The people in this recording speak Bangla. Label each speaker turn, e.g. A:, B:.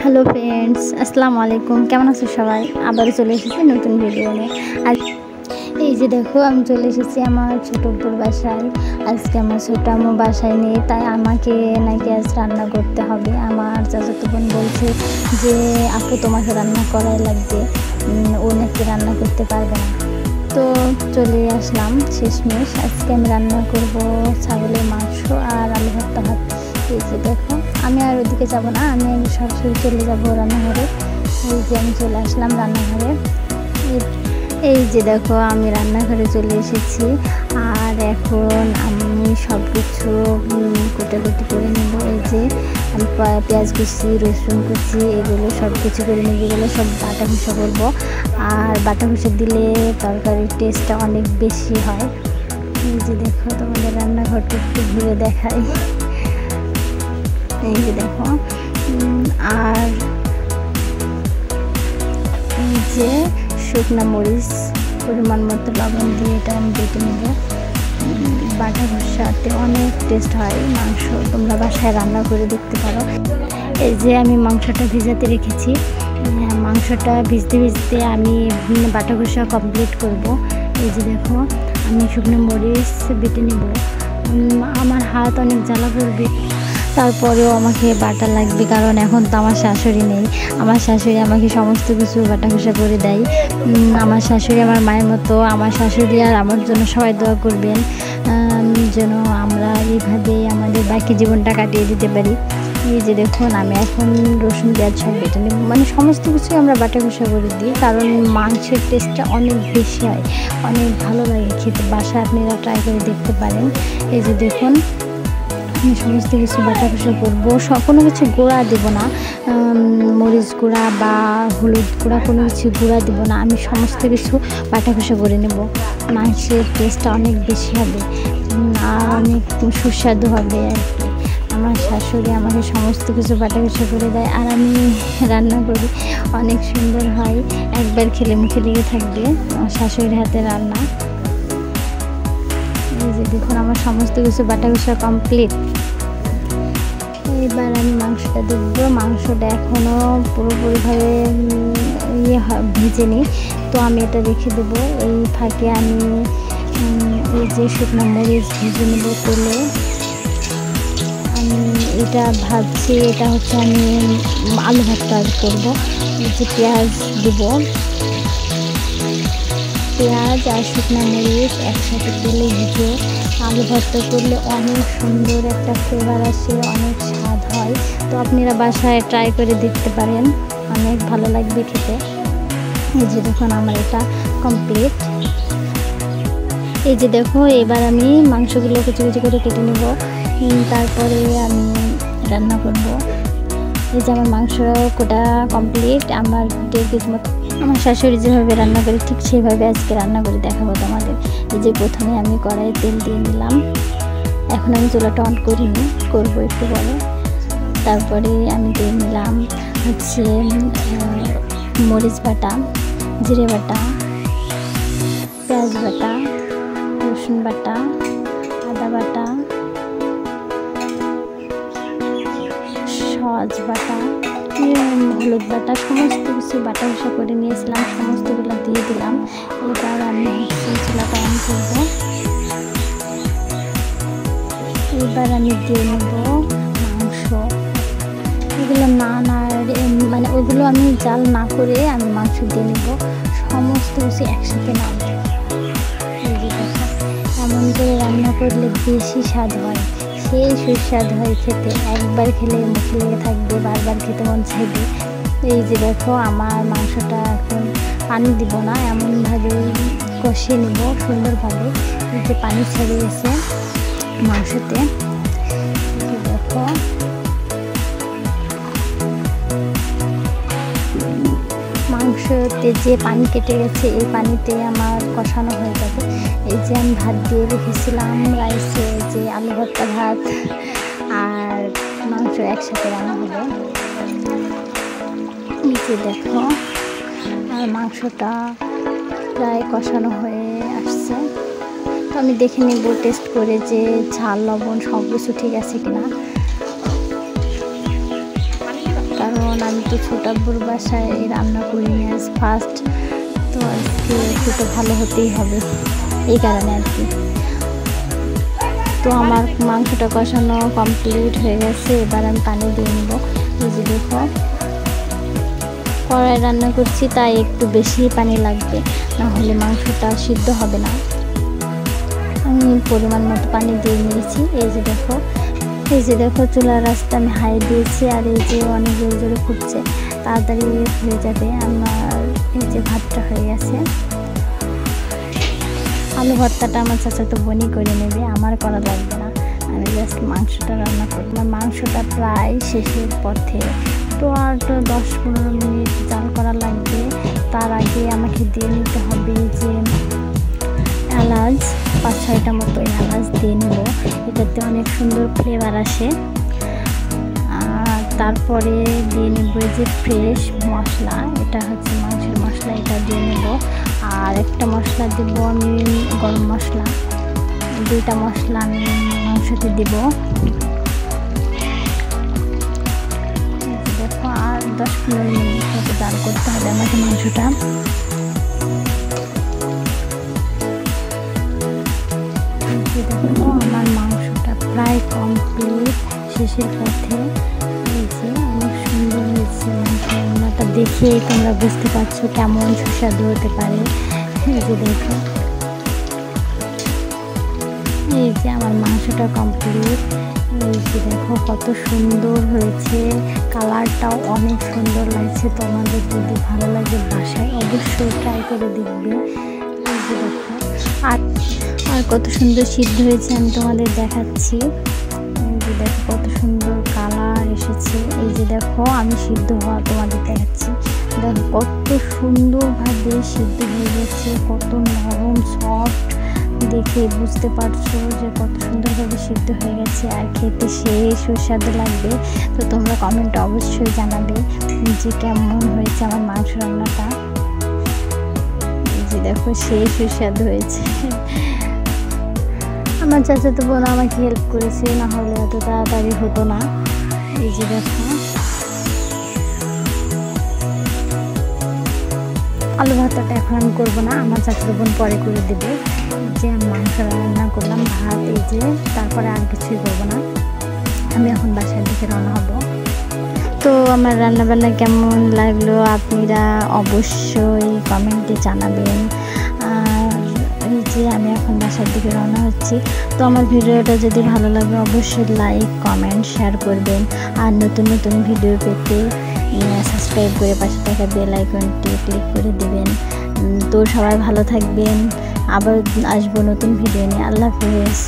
A: হ্যালো ফ্রেন্ডস, আসসালামু আলাইকুম। কেমন আছো সবাই? আবারও চলে এসেছি নতুন ভিডিও নিয়ে। আর এই যে দেখো, আমি চলে এসেছি আমার ছোটো বোর বাসায়। আজকে আমার ছোটো আম্মু বাসায় নেই, তাই আমাকে নাকি আজ রান্না করতে হবে। আমার চাচাতো বোন বলছে যে আপু তোমাকে রান্না করাই লাগবে, ও নাকি রান্না করতে পারবে না। তো চলে আসলাম শেষমেশ। আজকে আমি রান্না করব ছাগলের মাংস আর আলু ভর্তা ভাত। এই যে দেখো, আমি আর ওদিকে যাব না, আমি সরাসরি চলে যাব রান্নাঘরে। এই যে আমি চলে আসলাম রান্নাঘরে। এই যে দেখো, আমি রান্নাঘরে চলে এসেছি। আর এখন আমি সব কিছু কুটাকুটি করে নেব। এই যে আমি পেঁয়াজ কুচি, রসুন কুচি, এগুলো সব কিছু করে নেব। এগুলো সব বাটা ঘষা করবো। আর বাটা ঘষা দিলে তরকারির টেস্টটা অনেক বেশি হয়। এই যে দেখো, তোমাদের রান্নাঘরটা একটু ঘুরে দেখাই। এই যে দেখো, আর এই যে শুকনা মরিচ পরিমাণ মতো লবণ দিয়ে এটা আমি বেটে নেব। বাটা ঘষাতে অনেক টেস্ট হয় মাংস, তোমরা বাসায় রান্না করে দেখতে পারো। এই যে আমি মাংসটা ভিজাতে রেখেছি। মাংসটা ভিজতে ভিজতে আমি বাটা ঘষা কমপ্লিট করব। এই যে দেখো, আমি শুকনো মরিচ বেটে নেব। আমার হাত অনেক জ্বালা করবে, তারপরেও আমাকে বাটা লাগবে, কারণ এখন তো আমার শাশুড়ি নেই। আমার শাশুড়ি আমাকে সমস্ত কিছু বাটা ঘষা করে দেয়। আমার শাশুড়ি আমার মায়ের মতো। আমার শাশুড়ি আর আমার জন্য সবাই দোয়া করবেন, যেন আমরা এইভাবে আমাদের বাকি জীবনটা কাটিয়ে দিতে পারি। এই যে দেখুন, আমি এখন রসুন পেঁয়াজ সব বেটে নেব। মানে সমস্ত কিছুই আমরা বাটা ঘষা করে দিই, কারণ মাংসের টেস্টটা অনেক বেশি হয়, অনেক ভালো লাগে খেতে। বাসায় আপনারা ট্রাই করে দেখতে পারেন। এই যে দেখুন, আমি সমস্ত কিছু বাটা ঘষা করবো। কোনো কিছু গুঁড়া দেবো না, মরিচ গুঁড়া বা হলুদ গুঁড়া কোনো কিছু গুঁড়া দেবো না। আমি সমস্ত কিছু বাটা ঘষা করে নেব। মাংসের টেস্টটা অনেক বেশি হবে আর অনেক সুস্বাদু হবে আর কি। আমার শাশুড়ি আমাকে সমস্ত কিছু বাটা ঘষা করে দেয়, আর আমি রান্না করি, অনেক সুন্দর হয়। একবার খেলে মুখে লেগে থাকবে আমার শাশুড়ির হাতে রান্না। এই যে দেখুন, আমার সমস্ত কিছু বাটা ঘষা কমপ্লিট। এবার আমি মাংসটা দেখবো। মাংসটা এখনও পুরোপুরিভাবে ভেজে নিই, তো আমি এটা রেখে দেবো। এই ফাঁকে আমি এই যে শুকনো মরিচ ভেজে নেব তেলে। আমি এটা ভাজছি, এটা হচ্ছে আমি আলু ভর্তা করবো। এই যে পেঁয়াজ দেবো, পেঁয়াজ আর শুকনো মরিচ একসাথে তেলে ভেজে আলু ভর্তা করলে অনেক সুন্দর একটা ফ্লেভার আসে, অনেক স্বাদ হয়। তো আপনারা বাসায় ট্রাই করে দেখতে পারেন, অনেক ভালো লাগবে খেতে। এই যে দেখুন, আমার এটা কমপ্লিট। এই যে দেখো, এবার আমি মাংসগুলো কুচি কুচি করে কেটে নেব, তারপরে আমি রান্না করব। এই যে আমার মাংস কোটা কমপ্লিট। আমার 1.5 কেজি মতো আমার শাশুড়ি যেভাবে রান্না করে ঠিক সেভাবে আজকে রান্না করে দেখাবো তোমাদের। এই যে প্রথমে আমি কড়াইয়ে তেল দিয়ে নিলাম। এখন আমি চুলাটা অন করিনি, করবো একটু পরে। তারপরে আমি দিয়ে নিলাম হচ্ছে মরিচ বাটা, জিরে বাটা, পেঁয়াজ বাটা, রসুন বাটা, আদা বাটা, সস বাটা, হলুদ বাটা, সমস্ত কিছু বাটা ঘষা করে নিয়েছিলাম, সমস্তগুলো দিয়ে দিলাম। এবার আমি চুলাটা অন করব। এবার আমি দিয়ে নেব মাংস। এগুলো মানে ওগুলো আমি জাল না করে আমি মাংস দিয়ে নেব, সমস্ত কিছু একসাথে নাম। এই যে দেখো, এমন করে রান্না করলে বেশি স্বাদ হয়, সেই সুস্বাদ হয় খেতে। একবার খেলে মুখে লেগে থাকবে, বারবার খেতে মন চাইবে। এই যে দেখো, আমার মাংসটা এখন পানি দিব না, এমনভাবে কষিয়ে নেব সুন্দরভাবে। এই যে পানি ছেড়ে গেছে মাংসতে। দেখো, মাংসতে যে পানি কেটে গেছে, এই পানিতে আমার কষানো হয়ে যাবে। এই যে আমি ভাত দিয়ে রেখেছিলাম রাইসে, যে আলু ভর্তা ভাত আর মাংস একসাথে রান্না হবে। এই যে দেখো, আর মাংসটা প্রায় কষানো হয়ে আসছে। তো আমি দেখে নেব টেস্ট করে যে ঝাল লবণ সব কিছু ঠিক আছে কিনা। কারণ আমি তো ছোট আব্বুর বাসায় রান্না করিনি, আজ ফার্স্ট। তো আজকে একটু তো ভালো হতেই হবে, এই কারণে আর কি। তো আমার মাংসটা কষানো কমপ্লিট হয়ে গেছে, এবার আমি পানি দিয়ে নেব। এই যে দেখো, কড়াই রান্না করছি তাই একটু বেশি পানি লাগবে, না হলে মাংসটা সিদ্ধ হবে না। আমি পরিমাণ মতো পানি দিয়ে নিয়েছি। এই যে দেখো চুলার রাস্তা আমি হাই দিয়েছি, আর এই যে অনেক জোরে জোরে ফুটছে, তাড়াতাড়ি হয়ে যাবে। আমার এই যে ভাতটা হয়ে গেছে। আলু ভর্তাটা আমার চাচাতো বোনই করে নেবে, আমার করা লাগবে না, আমি জাস্ট মাংসটা রান্না করব। আমার মাংসটা প্রায় শেষের পথে, তো আর তো 10-15 মিনিট জাল করা লাগবে। তার আগে আমাকে দিয়ে নিতে হবে যে এলাচ, 5-6টা মতো এলাচ দিয়ে নেব, এটাতে অনেক সুন্দর ফ্লেভার আসে। আর তারপরে দিয়ে নেব যে ফ্রেশ মশলা, এটা হচ্ছে মাংসের মশলা, এটা দিয়ে নেব। আর একটা মশলা দেব আমি গরম মশলা, 2টা মশলা আমি মাংসতে দেব। দেখো আর 10-15 মিনিট মতো জাল করতে হবে আমাকে মাংসটা। দেখো আমার মাংসটা প্রায় কমপ্লিট, শেষের পথে। অনেক সুন্দর হয়েছে রান্নাটা, দেখে তোমরা বুঝতে পারছো কেমন সুস্বাদু হতে পারে। এই যে দেখো, এই যে আমার মাংসটা কমপ্লিট। এই যে দেখো কত সুন্দর হয়েছে, কালারটাও অনেক সুন্দর লাগছে। তোমাদের যদি ভালো লাগে বাসায় অবশ্যই ট্রাই করে দেখবে। এই যে দেখো আর কত সুন্দর সিদ্ধ হয়েছে আমি তোমাদের দেখাচ্ছি। এই যে দেখো কত সুন্দর কালার এসেছে। এই যে দেখো আমি সিদ্ধ হওয়া তোমাদের দেখাচ্ছি। দেখো কত সুন্দরভাবে সিদ্ধ হয়ে গেছে, কত নরম সফট, দেখে বুঝতে পারছো যে কত সুন্দরভাবে সিদ্ধ হয়ে গেছে। আর খেতে সেই সুস্বাদু লাগবে। তো তোমরা কমেন্টে অবশ্যই জানাবে যে কেমন হয়েছে আমার মাংস রান্নাটা। এই যে দেখো সেই সুস্বাদু হয়েছে। আমার চাচাতো বোন আমাকে হেল্প করেছে, না হলে এত তাড়াতাড়ি হতো না। এই যে দেখো আলু ভর্তাটা এখন আমি করবো না, আমার চাচাতো বোন পরে করে দেবে। যে আমি মাংস রান্না করলাম, ভাত, এই যে তারপরে আর কিছুই করবো না। আমি এখন বাসার দিকে রওনা হব। তো আমার রান্নাবান্না কেমন লাগলো আপনারা অবশ্যই কমেন্টে জানাবেন। আর এই যে আমি এখন বাসার দিকে রওনা হচ্ছি। তো আমার ভিডিওটা যদি ভালো লাগে অবশ্যই লাইক, কমেন্ট, শেয়ার করবেন। আর নতুন নতুন ভিডিও পেতে সাবস্ক্রাইব করে পাশে থাকা বেল আইকনটি ক্লিক করে দেবেন। তো সবাই ভালো থাকবেন, আবার আসবো নতুন ভিডিও নিয়ে। আল্লাহ হাফেজ।